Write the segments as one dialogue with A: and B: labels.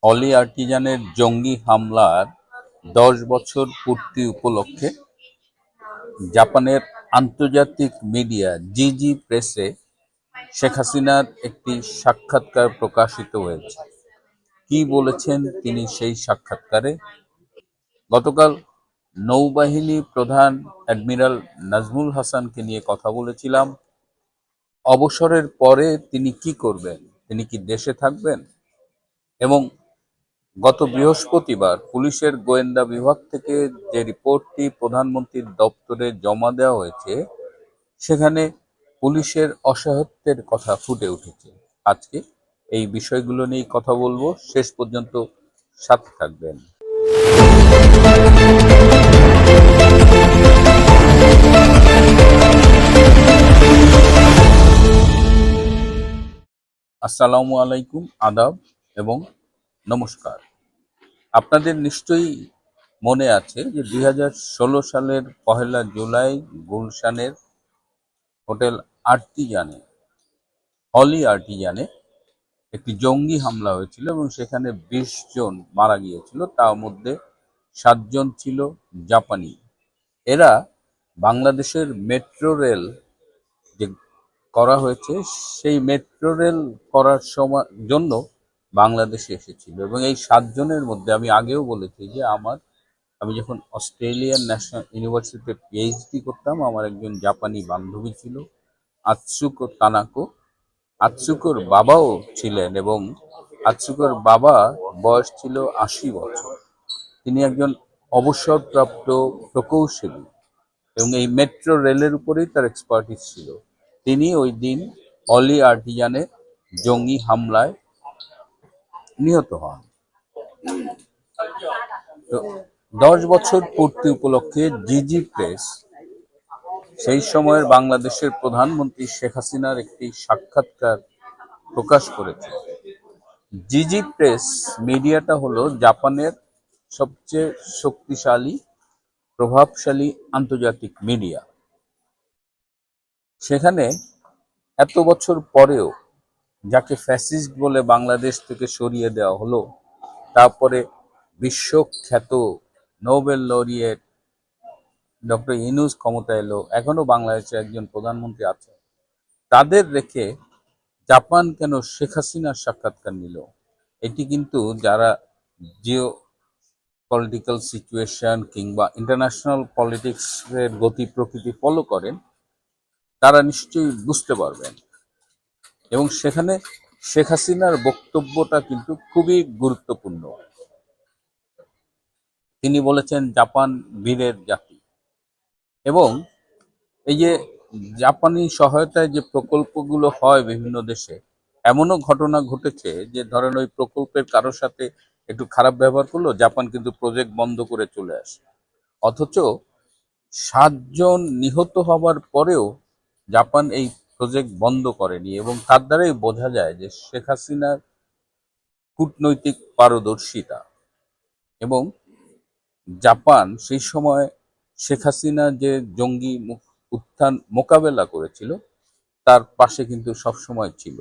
A: অলি আর্টিজানের জঙ্গি হামলার ১০ বছর পূর্তি উপলক্ষে জাপানের আন্তর্জাতিক মিডিয়া জিজি প্রেসে শেখ হাসিনার একটি সাক্ষাৎকার প্রকাশিত হয়েছে। কি বলেছেন তিনি সেই সাক্ষাৎকারে? গতকাল নৌবাহিনী প্রধান অ্যাডমিরাল নাজমুল হাসানকে নিয়ে কথা বলেছিলাম। অবসরের পরে তিনি কি করবেন, তিনি কি দেশে থাকবেন, এবং গত বৃহস্পতিবার পুলিশের গোয়েন্দা বিভাগ থেকে যে রিপোর্টটি প্রধানমন্ত্রীর দপ্তরে জমা দেওয়া হয়েছে, সেখানে পুলিশের অসহায়ত্বের কথা ফুটে উঠেছে। আজকে এই বিষয়গুলো নিয়ে কথা বলবো, শেষ পর্যন্ত সাথে থাকবেন। আসসালামু আলাইকুম, আদাব এবং নমস্কার। আপনাদের নিশ্চয়ই মনে আছে যে ২০১৬ সালের ১লা জুলাই গুলশানের হোটেল আর্টিজানে অলি আর্টিজানে একটি জঙ্গি হামলা হয়েছিল এবং সেখানে ২০ জন মারা গিয়েছিল। তার মধ্যে ৭ জন ছিল জাপানি। এরা বাংলাদেশের মেট্রো রেল যে করা হয়েছে, সেই মেট্রো রেল করার জন্য বাংলাদেশে এসেছিল। এবং এই ৭ জনের মধ্যে আমি আগেও বলেছি যে আমি যখন অস্ট্রেলিয়ান ন্যাশনাল ইউনিভার্সিটিতে পিএইচডি করতাম, আমার একজন জাপানি বান্ধবী ছিল, আতসুকো তানাকো। আতসুকোর বাবাও ছিলেন এবং আতসুকোর বাবা বয়স ছিল ৮০ বছর। তিনি একজন অবসরপ্রাপ্ত প্রকৌশলী এবং এই মেট্রো রেলের উপরেই তার এক্সপার্টিস ছিল। তিনি ওই দিন অলি আর্টিজানে জঙ্গি হামলায় নিহত হন। তো ১০ বছর পূর্তি উপলক্ষে জিজি প্রেস সেই সময়ের বাংলাদেশের প্রধানমন্ত্রী শেখ হাসিনার একটি সাক্ষাৎকার প্রকাশ করেছে। জিজি প্রেস মিডিয়াটা হলো জাপানের সবচেয়ে শক্তিশালী, প্রভাবশালী আন্তর্জাতিক মিডিয়া। সেখানে এত বছর পরেও যাকে ফ্যাসিস্ট বলে বাংলাদেশ থেকে সরিয়ে দেওয়া হলো, তারপরে বিশ্বখ্যাত নোবেল লরিয়েট ডক্টর ইউনূস ক্ষমতা এলো, এখনো বাংলাদেশে একজন প্রধানমন্ত্রী আছে, তাদের রেখে জাপান কেন শেখ হাসিনার সাক্ষাৎকার নিল? এটি কিন্তু যারা জিও পলিটিক্যাল সিচুয়েশন কিংবা ইন্টারন্যাশনাল পলিটিক্সের গতি প্রকৃতি ফলো করেন, তারা নিশ্চয়ই বুঝতে পারবেন। এবং সেখানে শেখ হাসিনার বক্তব্যটা কিন্তু খুবই গুরুত্বপূর্ণ। তিনি বলেছেন জাপান বীরের জাতি, এবং এই যে জাপানি সহায়তায় যে প্রকল্পগুলো হয় বিভিন্ন দেশে, এমনও ঘটনা ঘটেছে যে ধরেন ওই প্রকল্পের কারোর সাথে একটু খারাপ ব্যবহার করলো, জাপান কিন্তু প্রজেক্ট বন্ধ করে চলে আসে। অথচ ৭ জন নিহত হবার পরেও জাপান এই প্রজেক্ট বন্ধ করেনি, এবং তার দ্বারাই বোঝা যায় যে শেখ হাসিনার কূটনৈতিক পারদর্শিতা। এবং জাপান সেই সময় শেখ হাসিনা যে জঙ্গি উত্থান মোকাবেলা করেছিল, তার পাশে কিন্তু সবসময় ছিল।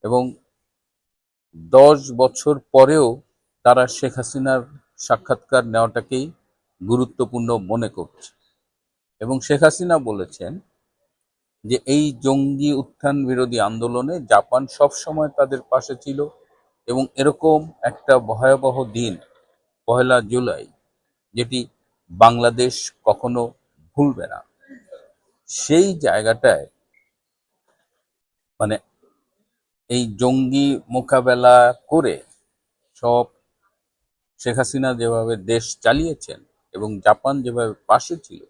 A: এবং ১০ বছর পরেও তারা শেখ হাসিনার সাক্ষাৎকার নেওয়াটাকেই গুরুত্বপূর্ণ মনে করছে। এবং শেখ হাসিনা বলেছেন যে এই জঙ্গি উত্থান বিরোধী আন্দোলনে জাপান সব সময় তাদের পাশে ছিল, এবং এরকম একটা ভয়াবহ দিন ১লা জুলাই, যেটি বাংলাদেশ কখনো ভুলবে না। সেই জায়গাটায় মানে এই জঙ্গি মোকাবেলা করে সব শেখ হাসিনা যেভাবে দেশ চালিয়েছেন এবং জাপান যেভাবে পাশে ছিল,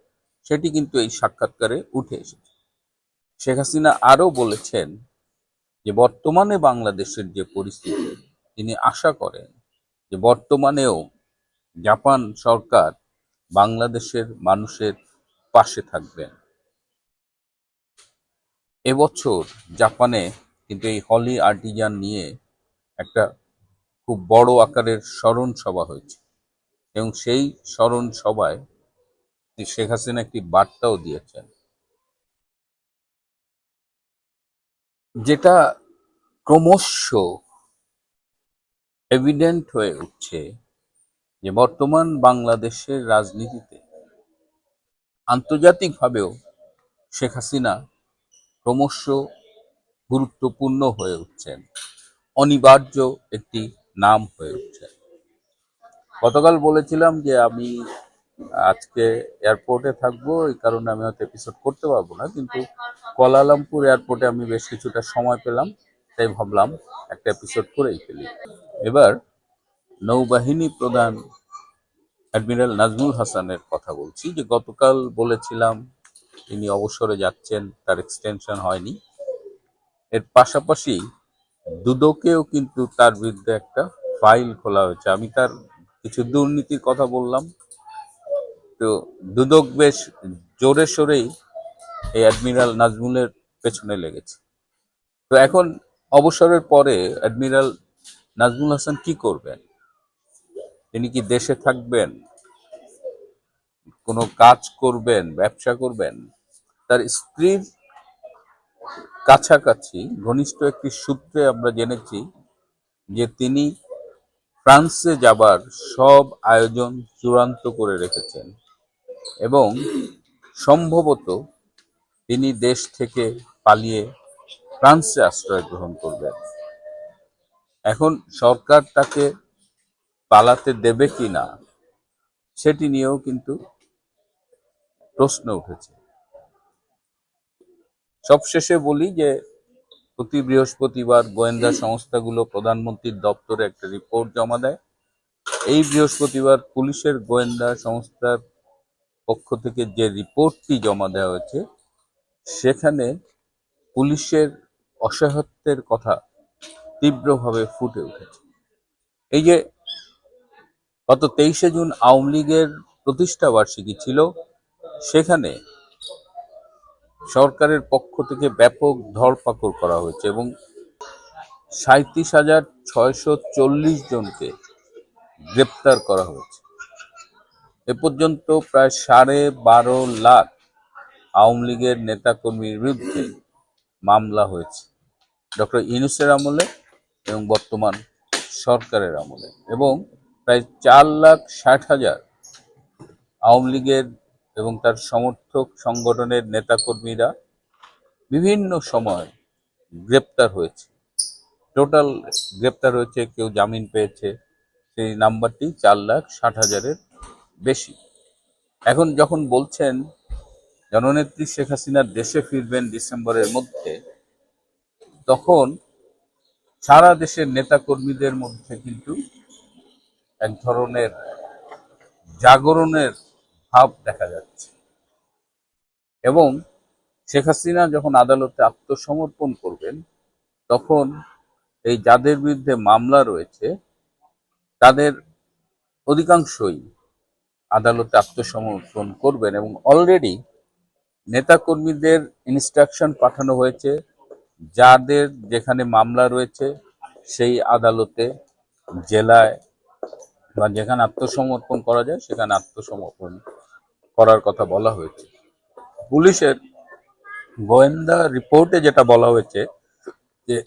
A: সেটি কিন্তু এই সাক্ষাৎকারে উঠে এসেছে। শেখ হাসিনা আরও বলেছেন যে বর্তমানে বাংলাদেশের যে পরিস্থিতি, তিনি আশা করেন যে বর্তমানেও জাপান সরকার বাংলাদেশের মানুষের পাশে থাকবেন। এবছর জাপানে কিন্তু এই হলি আর্টিজান নিয়ে একটা খুব বড় আকারের স্মরণ সভা হয়েছে, এবং সেই স্মরণ সভায় শেখ হাসিনা একটি বার্তাও দিয়েছেন, যেটা ক্রমশ এভিডেন্ট হয়ে উঠছে যে বর্তমান বাংলাদেশের রাজনীতিতে আন্তর্জাতিকভাবেও শেখ হাসিনা ক্রমশ গুরুত্বপূর্ণ হয়ে উঠছেন, অনিবার্য একটি নাম হয়ে উঠছেন। গতকাল বলেছিলাম যে আমি আজকে এয়ারপোর্টে থাকবো, এই কারণে আমি হয়তো এপিসোড করতে পারবো না, কিন্তু কুয়ালালামপুর এয়ারপোর্টে আমি বেশ কিছুটা সময় পেলাম, তাই ভাবলাম একটা এপিসোড করেই ফেলি। এবার নৌবাহিনী প্রধান অ্যাডমিরাল নাজমুল হাসানের কথা বলছি, যে গতকাল বলেছিলাম তিনি অবসরে যাচ্ছেন, তার এক্সটেনশন হয়নি। এর পাশাপাশি দুদকেও কিন্তু তার বিরুদ্ধে একটা ফাইল খোলা হয়েছে। আমি তার কিছু দুর্নীতির কথা বললাম, তো দুদক বেশ জোরে সোরেই এই অ্যাডমিরাল নাজমুলের পেছনে লেগেছে। তো এখন অবসরের পরে অ্যাডমিরাল নাজমুল হাসান কি করবেন? তিনি কি দেশে থাকবেন, কোনো কাজ করবেন, ব্যবসা করবেন? তার স্ত্রীর কাছাকাছি ঘনিষ্ঠ একটি সূত্রে আমরা জেনেছি যে তিনি ফ্রান্সে যাবার সব আয়োজন চূড়ান্ত করে রেখেছেন এবং সম্ভবত তিনি দেশ থেকে পালিয়ে ফ্রান্সে আশ্রয় গ্রহণ করবেন। এখন সরকার তাকে পালাতে দেবে কিনা সেটি নিয়েও কিন্তু প্রশ্ন উঠেছে। সবশেষে বলি যে প্রতি বৃহস্পতিবার গোয়েন্দা সংস্থাগুলো প্রধানমন্ত্রীর দপ্তরে একটা রিপোর্ট জমা দেয়। এই বৃহস্পতিবার পুলিশের গোয়েন্দা সংস্থার পক্ষ থেকে যে রিপোর্টটি জমা দেওয়া হয়েছে সেখানে পুলিশের অসহায়ত্বের কথা তীব্রভাবে ফুটে উঠেছে। এই যে গত 23শে জুন আওয়ামী লীগের প্রতিষ্ঠা বার্ষিকী ছিল, সেখানে সরকারের পক্ষ থেকে ব্যাপক ধরপাকড় করা হয়েছে এবং 37,640 জনকে গ্রেপ্তার করা হয়েছে। এ পর্যন্ত প্রায় 12.5 লাখ আওয়ামী লীগের নেতাকর্মীর বিরুদ্ধে মামলা হয়েছে ডক্টর ইউনূসের আমলে এবং বর্তমান সরকারের আমলে, এবং প্রায় 4,60,000 আওয়ামী লীগের এবং তার সমর্থক সংগঠনের নেতাকর্মীরা বিভিন্ন সময় গ্রেপ্তার হয়েছে। টোটাল গ্রেপ্তার হয়েছে, কেউ জামিন পেয়েছে, সেই নাম্বারটি 4,60,000-এর বেশি। এখন যখন বলছেন জননেত্রী শেখ হাসিনা দেশে ফিরবেন ডিসেম্বরের মধ্যে, তখন সারা দেশের নেতাকর্মীদের মধ্যে কিন্তু এক ধরনের জাগরণের ভাব দেখা যাচ্ছে এবং শেখ হাসিনা যখন আদালতে আত্মসমর্পণ করবেন তখন এই যাদের বিরুদ্ধে মামলা রয়েছে তাদের অধিকাংশই আদালতে আত্মসমর্পণ করবেন এবং অলরেডি নেতাকর্মীদের ইনস্ট্রাকশন পাঠানো হয়েছে যাদের যেখানে মামলা রয়েছে সেই আদালতে, জেলায় বা যেখানে আত্মসমর্পণ করা যায় সেখানে আত্মসমর্পণ করার কথা বলা হয়েছে। পুলিশের গোয়েন্দা রিপোর্টে যেটা বলা হয়েছে যে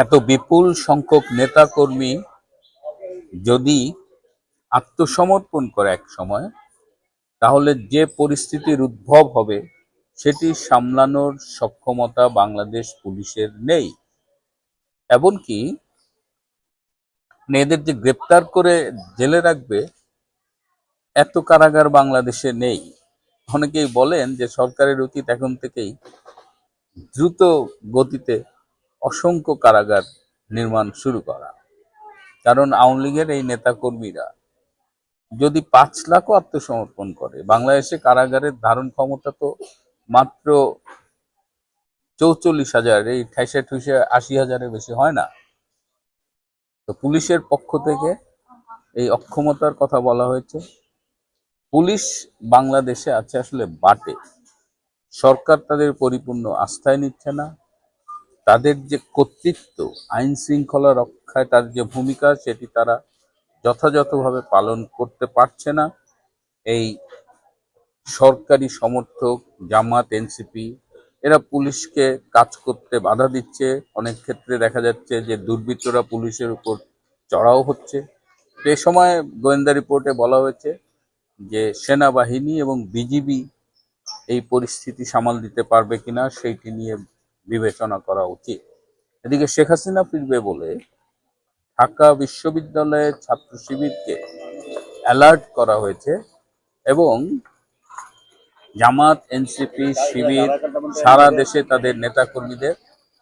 A: এত বিপুল সংখ্যক নেতাকর্মী যদি আত্মসমর্পণ করে এক সময়, তাহলে যে পরিস্থিতির উদ্ভব হবে সেটি সামলানোর সক্ষমতা বাংলাদেশ পুলিশের নেই। এমনকি এদের যে গ্রেপ্তার করে জেলে রাখবে এত কারাগার বাংলাদেশে নেই। অনেকেই বলেন যে সরকারের উচিত এখন থেকেই দ্রুত গতিতে অসংখ্য কারাগার নির্মাণ শুরু করা, কারণ আওয়ামী লীগের এই নেতাকর্মীরা যদি 5 লাখও আত্মসমর্পণ করে, বাংলাদেশে কারাগারের ধারণ ক্ষমতা তো মাত্র 44,000, এই 80,000-এর বেশি হয় না। তো পুলিশের পক্ষ থেকে এই অক্ষমতার কথা বলা হয়েছে। পুলিশ বাংলাদেশে আছে আসলে বাটে, সরকার তাদের পরিপূর্ণ আস্থায় নিচ্ছে না। তাদের যে কর্তৃত্ব, আইন শৃঙ্খলা রক্ষায় তার যে ভূমিকা সেটি তারা যথাযথভাবে পালন করতে পারছে না। এই সরকারি সমর্থক জামাত, এনসিপি এরা পুলিশকে কাজ করতে বাধা দিচ্ছে। অনেক ক্ষেত্রে দেখা যাচ্ছে যে দুর্বৃত্তরা পুলিশের উপর চড়াও হচ্ছে। তো এ সময় গোয়েন্দা রিপোর্টে বলা হয়েছে যে সেনাবাহিনী এবং বিজিবি এই পরিস্থিতি সামাল দিতে পারবে কিনা সেইটি নিয়ে বিবেচনা করা উচিত। এদিকে শেখ হাসিনা ফিরবে বলে ঢাকা বিশ্ববিদ্যালয়ের ছাত্র শিবিরকে অ্যালার্ট করা হয়েছে এবং জামাত, এনসিপি, শিবির সারা দেশে তাদের নেতাকর্মীদের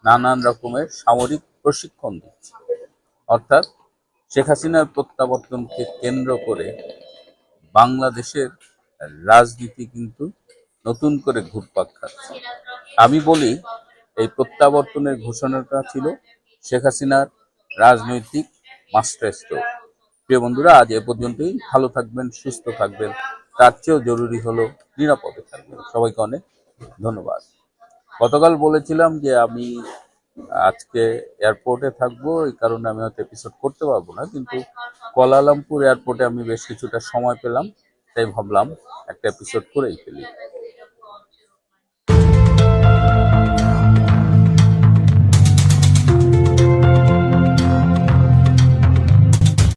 A: নানান রকমের সামরিক প্রশিক্ষণ দিচ্ছে। অর্থাৎ শেখ হাসিনার প্রত্যাবর্তনকে কেন্দ্র করে বাংলাদেশের রাজনীতি কিন্তু নতুন করে ঘুরপাক খাচ্ছে। আমি বলি, এই প্রত্যাবর্তনের ঘোষণাটা ছিল শেখ হাসিনার রাজনৈতিক মাস্টার স্ট্রোক। প্রিয় বন্ধুরা, আজ এ পর্যন্তই। ভালো থাকবেন, সুস্থ থাকবেন, তার চেয়েও জরুরি হলো নিরাপদে থাকবেন। সবাইকে অনেক ধন্যবাদ। গতকাল বলেছিলাম যে আমি আজকে এয়ারপোর্টে থাকবো, এই কারণে আমি হয়তো এপিসোড করতে পারবো না, কিন্তু কুয়ালালামপুর এয়ারপোর্টে আমি বেশ কিছুটা সময় পেলাম, তাই ভাবলাম একটা এপিসোড করেই ফেলি।